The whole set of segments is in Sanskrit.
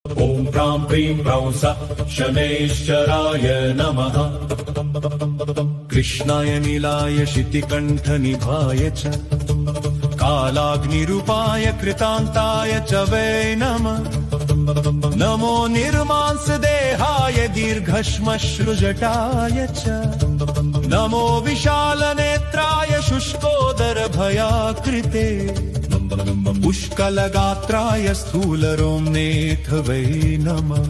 ॐ प्रां प्रीं प्रौंस शनैश्चराय नमः। कृष्णाय नीलाय शितिकण्ठनिभाय च कालाग्निरूपाय कृतान्ताय च वै नमः। नमो निर्मांसदेहाय दीर्घश्मश्रुजटाय च नमो विशालनेत्राय शुष्कोदरभयाकृते पुष्कलगात्राय स्थूलरोम्नेऽथ वै नमः।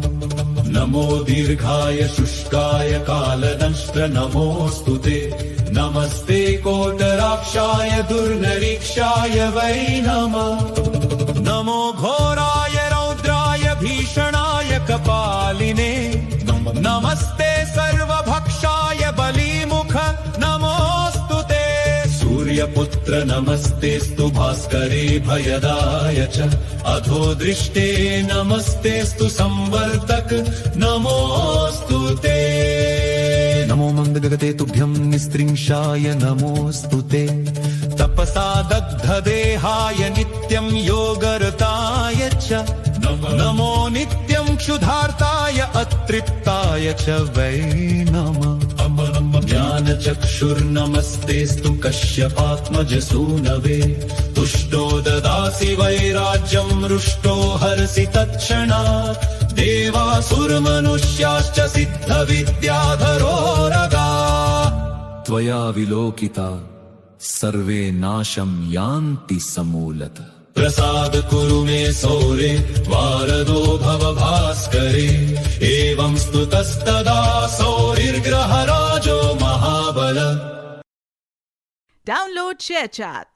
नमो दीर्घाय शुष्काय कालदंष्ट्र नमोऽस्तु ते। नमस्ते कोटराक्षाय दुर्निरीक्षाय वै नमः। नमो घोराय रौद्राय भीषणाय कपालिने नमस्ते सर्वभक्षाय बलिमुख नमोऽस्तु ते। सूर्यपुत्र नमस्तेस्तु भास्करे भयदाय च अधो दृष्टे नमस्तेस्तु संवर्तक नमोऽस्तु ते। नमो मंदगते तुभ्यं निस्त्रिंशाय नमोऽस्तु ते। तपसा दग्धदेहाय नित्यं योगरताय च नमो नित्यं क्षुधार्ताय अतृप्ताय च वै नमः। ज्ञानचक्षुर्नमस्तेस्तु कश्यपात्मजसूनवे। तुष्टो ददासि वैराज्यं रुष्टो हरसि तत्क्षणात्। देवासुरमनुष्याश्च सिद्धविद्याधरोरगा त्वया विलोकिता सर्वे नाशं यान्ति समूलतः। प्रसाद कुरु मे सौरे वारदो भव भास्करे। एवं स्तुतस्तदा सौरिर्ग्रहराजो महाबल। Download ShareChat.